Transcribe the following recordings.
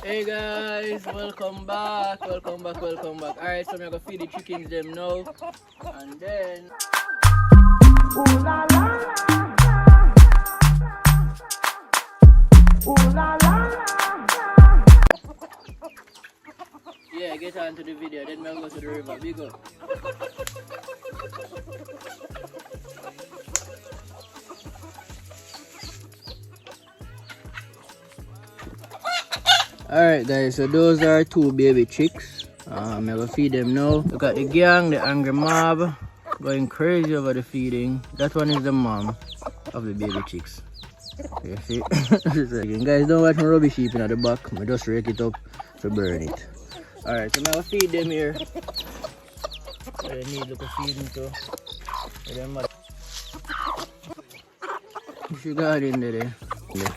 Hey guys, welcome back. Alright, so I'm gonna feed the chickens them now. And then ooh la la la. Ooh la la la. Yeah, get on to the video, then we'll go to the river. Big up. Alright guys, so those are two baby chicks. I'm gonna feed them now. Look at the gang, the angry mob, going crazy over the feeding. That one is the mom of the baby chicks. You see? Guys, don't watch my rubbish heap in the back. I just rake it up to burn it. Alright, so I'm gonna feed them here. They need a feeding too. She got in there. Yeah.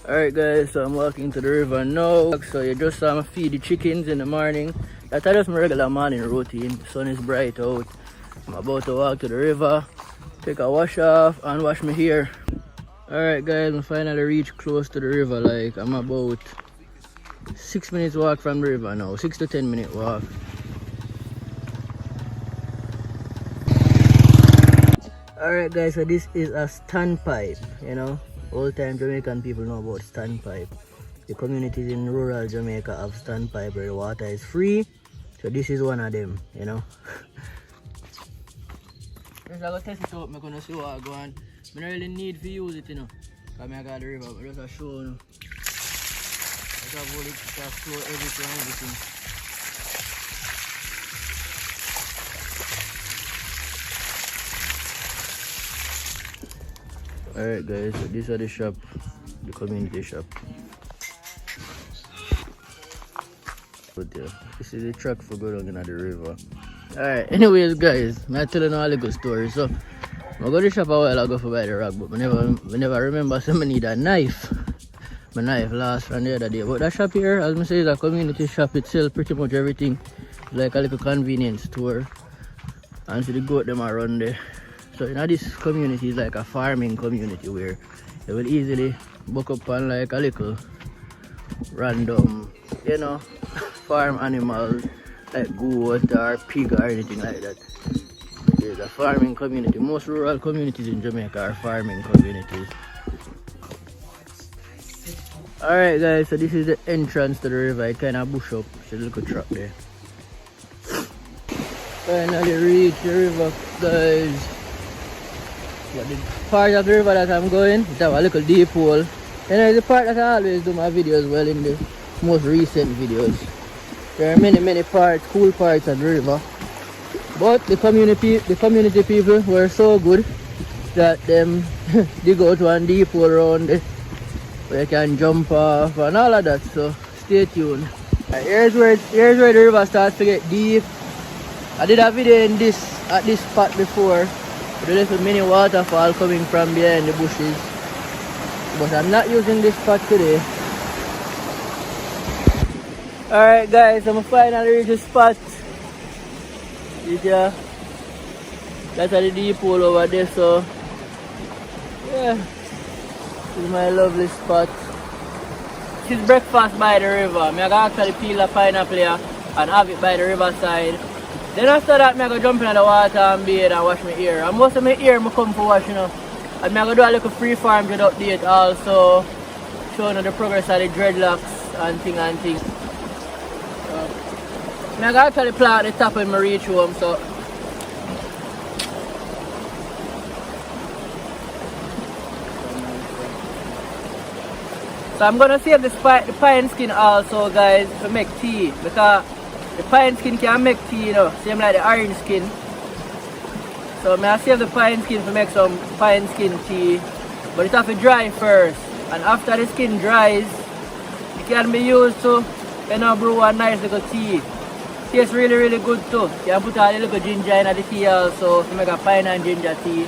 Alright guys, so I'm walking to the river now. So you just saw me feed the chickens in the morning. That's just my regular morning routine. The sun is bright out. I'm about to walk to the river, take a wash off and wash my hair. Alright guys, I finally reached close to the river. Like I'm about 6 minutes walk from the river now. 6 to 10 minute walk. Alright guys, so this is a standpipe, you know. Old time Jamaican people know about standpipe. The communities in rural Jamaica have standpipe where the water is free. So this is one of them, you know. I'm going to test it out, I'm going to see what I go on. I don't really need to use it, you know. Because I got the river, but just a show, you know. Just have all it, just flow everything. Alright guys, so this is the shop, the community shop. But yeah, this is the truck for going down in the river. Alright, anyways guys, I'm telling you all a good story. So I go to the shop a while ago for buy the rag, but I never remember so I need a knife. My knife lost from the other day. But that shop here, as I say, is a community shop. It sells pretty much everything. It's like a little convenience store. And so the goat them around there. So you know, this community is like a farming community where you will easily book up on like a little random, you know, farm animals like goat or pig or anything like that. It's a farming community. Most rural communities in Jamaica are farming communities. Alright guys, so this is the entrance to the river. It kind of bush up. There's a little truck there. Finally reach the river guys. But the part of the river that I'm going, it have a little deep hole. And it's the part that I always do my videos well in the most recent videos. There are many parts, cool parts of the river. But the community people were so good that them dig out one deep hole around it where you can jump off and all of that. So stay tuned. Here's where the river starts to get deep. I did a video at this spot before. The little mini waterfall coming from behind the bushes, but I'm not using this spot today. Alright guys, I'm finally reached the spot. Yeah, that's the deep hole over there. So yeah, this is my lovely spot. This is breakfast by the river. I'm gonna actually peel a pineapple here and have it by the riverside. Then after that, I'm going to jump in the water and bathe and wash my hair. And most of my hair I come for wash, you know. And I'm going to do a little free farm dread update also. Showing the progress of the dreadlocks and things. So, I'm going to actually plant the top when I reach home. So I'm going to save the pine skin also guys to make tea. Because the pine skin can make tea, you know, same like the orange skin. So I'm gonna save the pine skin to make some pine skin tea. But it has to dry first. And after the skin dries, it can be used to, you know, brew a nice little tea. Tastes really good too. You can put a little ginger in the tea also to make a pine and ginger tea.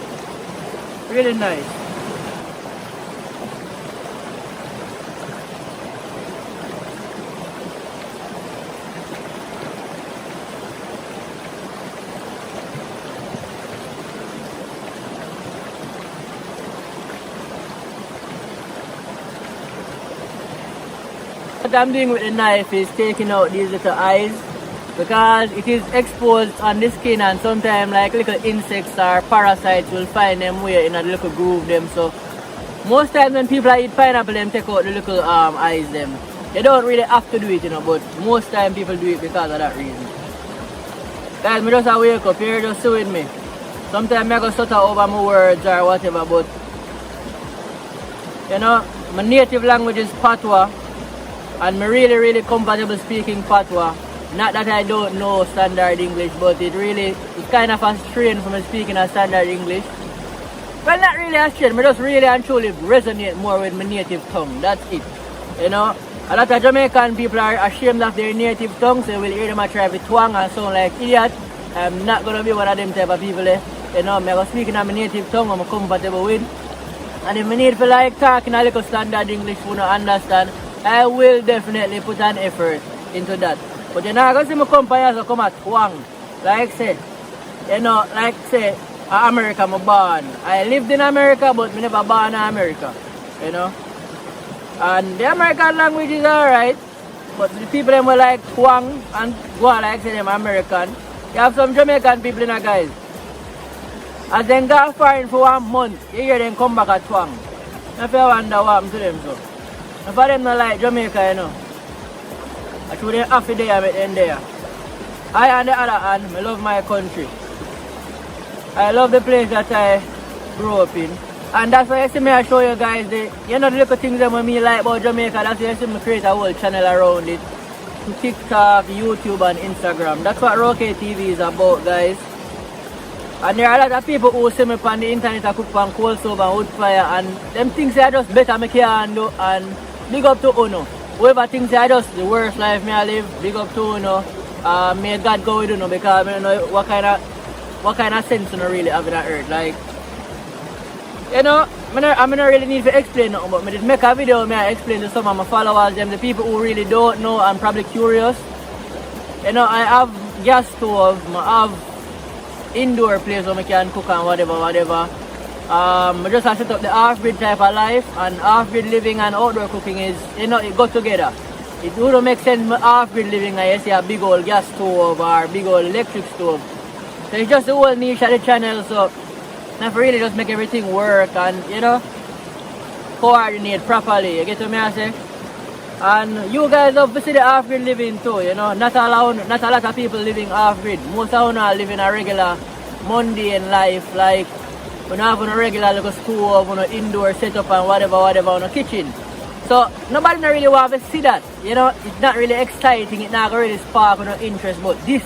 Really nice. What I'm doing with the knife is taking out these little eyes because it is exposed on the skin and sometimes like little insects or parasites will find them way in a little groove them. So most times when people eat pineapple, them take out the little eyes them. They don't really have to do it, you know, but most time people do it because of that reason. Guys, me just a wake up here, just sit with me. Sometimes I go stutter over my words or whatever, but you know, my native language is Patois and I'm really comfortable speaking Patois. Not that I don't know standard English, but it's kind of a strain for me speaking a standard English. Well, not really a strain, I just really and truly resonate more with my native tongue, that's it. You know, a lot of Jamaican people are ashamed of their native tongue, so you will hear them try to twang and sound like idiot. I'm not going to be one of them type of people. You know, I'm speaking on my native tongue, I'm comfortable with. And if I need to like talking a little standard English for you to understand, I will definitely put an effort into that. But you're not going to see my company so come at twang. Like say, you know, like say, America I'm born. I lived in America, but I never born in America. You know. And the American language is alright, but the people them were like twang and go on like say them American. You have some Jamaican people in there, guys. As they go foreign for 1 month, you hear them come back at twang. If you wonder what happened to them so. If them not like Jamaica, you know. I should them half a day I met them there. I on the other hand, I love my country. I love the place that I grew up in. And that's why you see me I show you guys the little things that me like about Jamaica. That's why you see me create a whole channel around it. To TikTok, YouTube and Instagram. That's what Roke TV is about, guys. And there are a lot of people who see me on the internet I cook on coal stove and wood fire and them things I just better make can do and big up to Uno. Whoever thinks I just the worst life me I live, big up to Uno. May God go with Uno because I don't know what kind of sense you really have in that earth. Like, you know, I don't really need to explain nothing, but I just make a video and I explain to some of my followers, them the people who really don't know and probably curious. You know, I have gas stove, I have indoor place where I can cook and whatever. I just have to set up the half-breed type of life, and half-breed living and outdoor cooking is, you know, it go together. It wouldn't make sense half-breed living like you see a big old gas stove or big old electric stove. So it's just the whole niche of the channel, so I have to really just make everything work and, you know, coordinate properly. You get what I say? And you guys obviously the half-grid living too, you know. Not a lot of people living half-grid. Most of them are living a regular mundane life, like we don't have a regular little stove, indoor setup and whatever on a kitchen. So nobody really want to see that, you know. It's not really exciting, it's not really spark no interest, but this,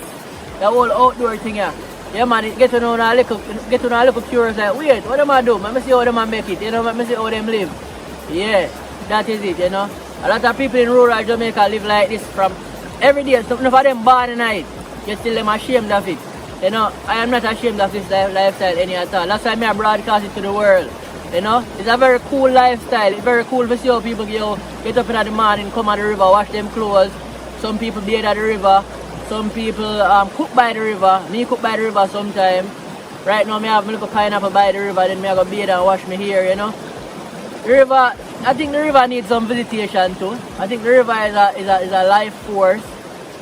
the whole outdoor thing here. Yeah man, get to know a little curious like, wait, what am I do? Let me see how them make it, you know, let me see how them live. Yeah, that is it, you know. A lot of people in rural Jamaica live like this from every day. Some of them born in it, you still them ashamed of it. You know, I am not ashamed of this lifestyle any at all. That's why I broadcast it to the world. You know, it's a very cool lifestyle. It's very cool to see how people get up in the morning, come at the river, wash them clothes. Some people bathe at the river. Some people cook by the river. Me cook by the river sometimes. Right now, I have a little pineapple by the river. Then I go bathe and wash me hair, you know. The river, I think the river needs some visitation too. I think the river is a life force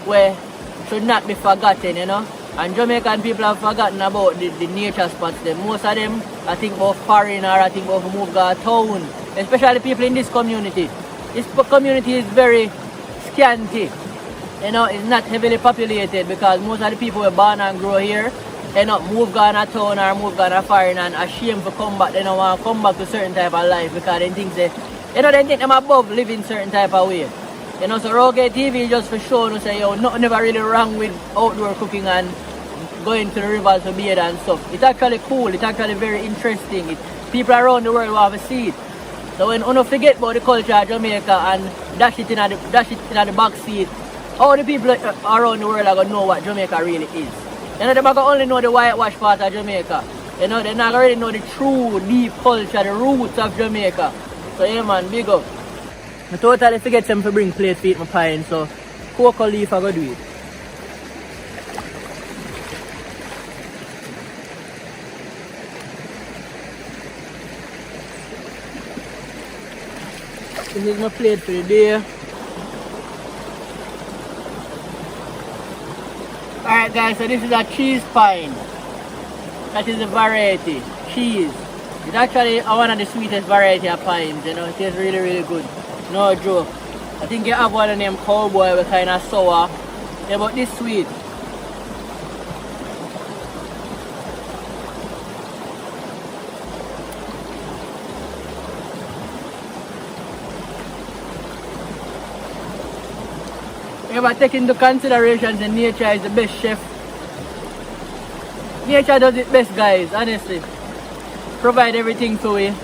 where should not be forgotten, you know. And Jamaican people have forgotten about the nature spots. Most of them, I think about foreign or I think about move to a town. Especially people in this community. This community is very scanty. You know, it's not heavily populated because most of the people were born and grow here. They not move to a town or move to a foreign and ashamed to come back. They don't want to come back to certain type of life because they think they think them above living certain type of way. You know, so Rogue TV just for showing us say, yo, nothing ever really wrong with outdoor cooking and going to the rivers to bathe and stuff. It's actually cool, it's actually very interesting. People around the world will have a see it. So when you forget about the culture of Jamaica and dash it in the back seat, all the people around the world are going to know what Jamaica really is. You know, they're going to only know the whitewash part of Jamaica. You know, they're not going to know the true, deep culture, the roots of Jamaica. So yeah man, big up. I totally forget them to bring plate to eat my pine, so cocoa leaf I go do it. This is my plate for the day. Alright guys, so this is a cheese pine. That is the variety, cheese. It's actually one of the sweetest variety of pines, you know, it tastes really, really good. No joke. I think you have one named Cowboy, with kind of sour. Yeah, but this sweet. Yeah, but take into consideration that nature is the best chef. Nature does it best, guys, honestly. Provide everything to you.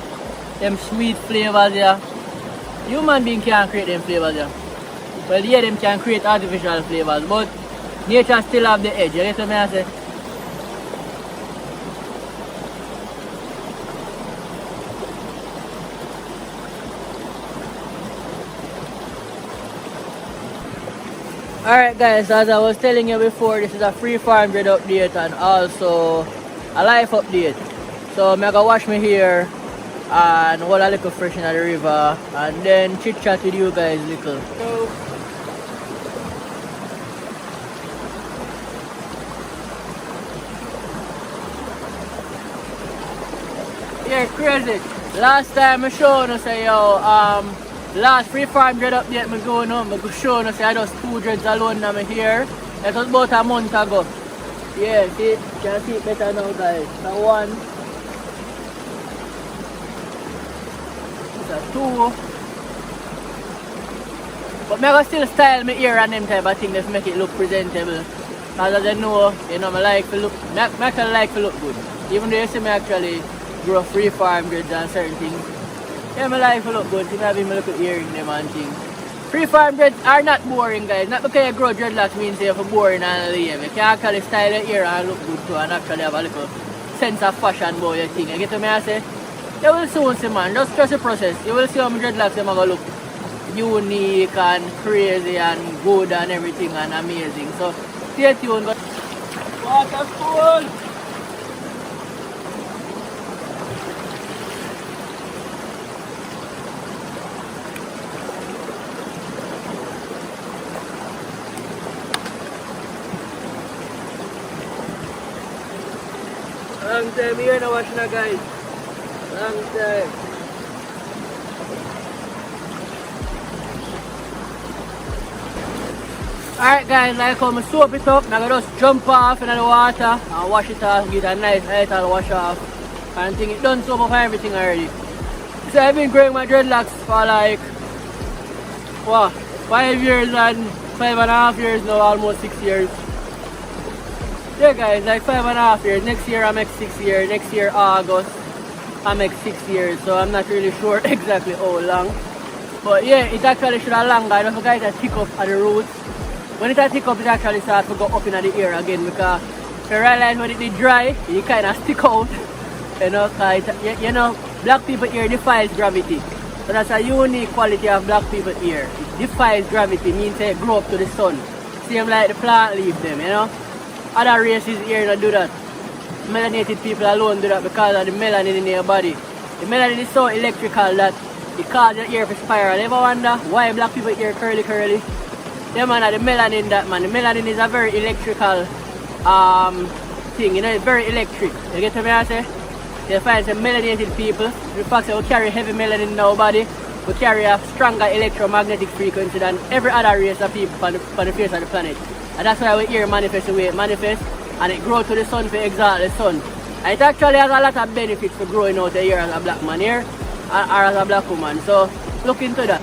Them sweet flavors, yeah. Human being can't create them flavors, yeah. Well, yeah, them can create artificial flavors, but nature still have the edge. You get what I say? Alright guys, as I was telling you before, this is a free farm bread update and also a life update. So I'm gonna wash my hair and hold a little fresh in the river and then chit chat with you guys little. So, yeah, crazy. Last time I showed you say yo, last free farm dread update me going on, I show you say I just 2 dreads alone in my hair. That was about a month ago. Yeah, see, you can see it better now guys. That one. It's a 2. But I still style my hair and them type of thing to make it look presentable. Because as you know, I like to look, I actually like to look good. Even though you see me actually grow free farm dreads and certain things. Yeah, my life will look good. You have him look at earring them and things. Free farm dreads are not boring, guys. Not because you grow dreadlocks means you're boring and lame. You can actually style your hair and look good too and actually have a little sense of fashion about your thing. You get what I say? You will soon see, man. Just trust the process. You will see how my dreadlocks are going to look unique and crazy and good and everything and amazing. So stay tuned. Waterfall! Long time here na watch na guys. Long time. Alright guys, like how I soap it up, I'm gonna just jump off in the water and wash it off, get a nice little wash off. And think it done soap up everything already. So I've been growing my dreadlocks for like what, 5 years and 5.5 years now, almost 6 years. Yeah guys, like 5.5 years. Next year I make 6 years. Next year August I make 6 years. So I'm not really sure exactly how long. But yeah, it actually should have longer. I don't forget to tick up at the roots. When it tick up, it actually starts to go up in the air again because you realize when it is dry, it kind of stick out. You know, black people ear defies gravity. So that's a unique quality of black people ear. It defies gravity, means they grow up to the sun. Same like the plant leaf them, you know. Other races here don't do that. Melanated people alone do that because of the melanin in their body. The melanin is so electrical that it causes your ear to spiral. You ever wonder why black people ear curly? Yeah man, the melanin that man. The melanin is a very electrical thing, you know, it's very electric. You get what I say? You find some melanated people, the fact that we carry heavy melanin in our body, we carry a stronger electromagnetic frequency than every other race of people on the face of the planet. And that's why we hear manifest the way it manifests and it grows to the sun for exalt the sun. And it actually has a lot of benefits for growing out here as a black man here or as a black woman. So look into that.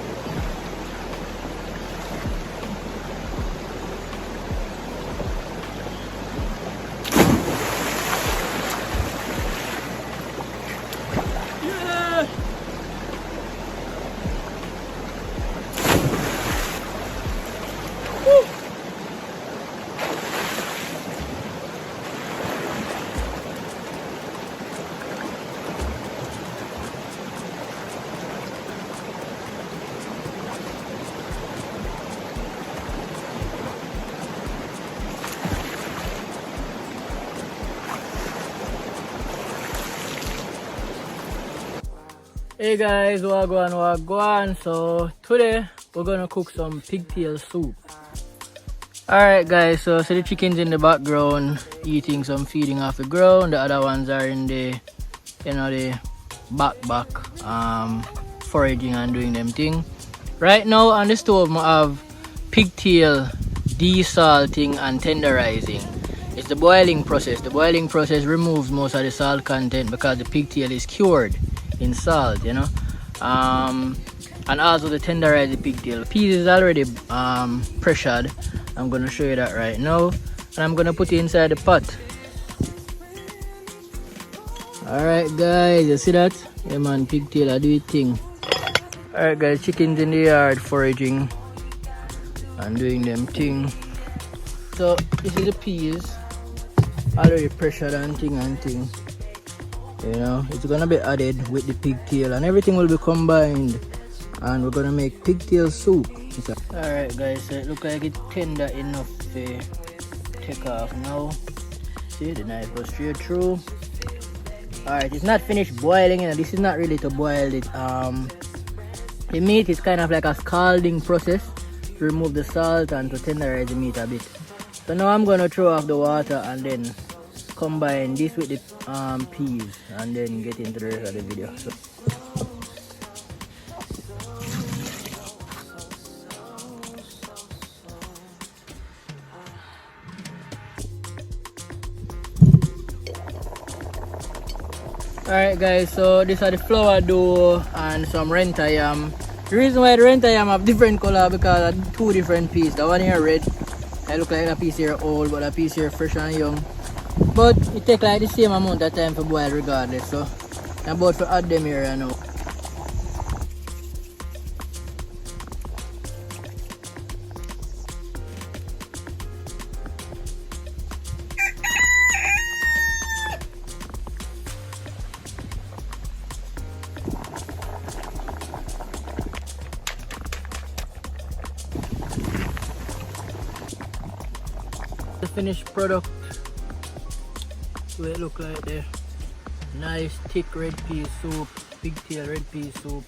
Hey guys, wagwan. So today we're gonna cook some pigtail soup. Alright guys, so the chickens in the background eating some feeding off the ground. The other ones are in the the back foraging and doing them thing. Right now on the stove I have pigtail desalting and tenderizing. It's the boiling process. The boiling process removes most of the salt content because the pigtail is cured in salt, and also to tenderize the pigtail. The piece is already pressured. I'm gonna show you that right now, and I'm gonna put it inside the pot. Alright guys, you see that? Yeah man, pigtail I do it thing. Alright guys, chickens in the yard foraging and doing them thing. So this is the peas already pressured and thing. It's gonna be added with the pigtail and everything will be combined, and we're gonna make pigtail soup. Alright guys, so it looks like it's tender enough to take off now. See, the knife goes straight through. Alright, it's not finished boiling, this is not really to boil it. The meat is kind of like a scalding process to remove the salt and to tenderize the meat a bit. So now I'm gonna throw off the water and then combine this with the peas and then get into the rest of the video. So. Alright guys, so these are the flour dough and some renta yam. The reason why the renta yam have different color because of two different pieces. The one here red, I look like a piece here old, but a piece here fresh and young. But it take like the same amount of time for boil regardless, so I'm about to add them here now. The finished product, what it look like there. Nice thick red pea soup, pigtail red pea soup.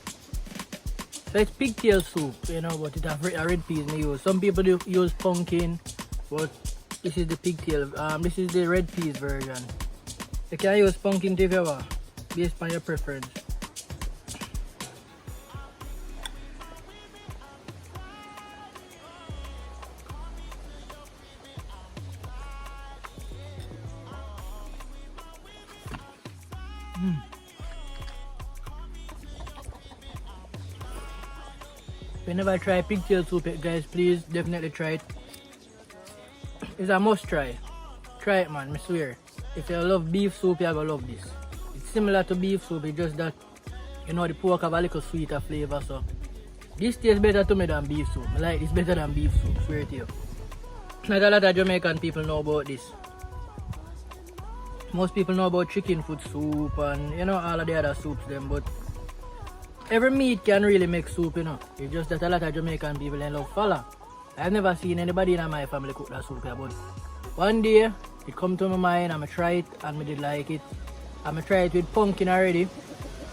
So it's pigtail soup, but it have red peas me use. Some people do use pumpkin, but this is the pigtail. This is the red peas version. You can use pumpkin if you want, based on your preference. Whenever I try pigtail soup, guys, please definitely try it. It's a must try. Try it, man, I swear. If you love beef soup, you're gonna love this. It's similar to beef soup, it's just that the pork have a little sweeter flavor, so this tastes better to me than beef soup. I like this better than beef soup, swear to you. Not a lot of Jamaican people know about this. Most people know about chicken foot soup and all of the other soups them, but every meat can really make soup, It's just that a lot of Jamaican people love fala. I've never seen anybody in my family cook that soup, but one day it come to my mind, I'ma try it and I did like it. I'ma try it with pumpkin already.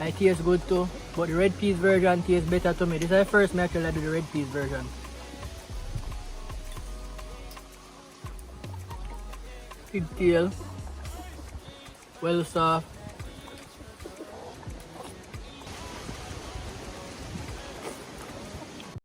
It tastes good too, but the red peas version tastes better to me. This is the first time I actually do the red peas version. Pigtail, well soft.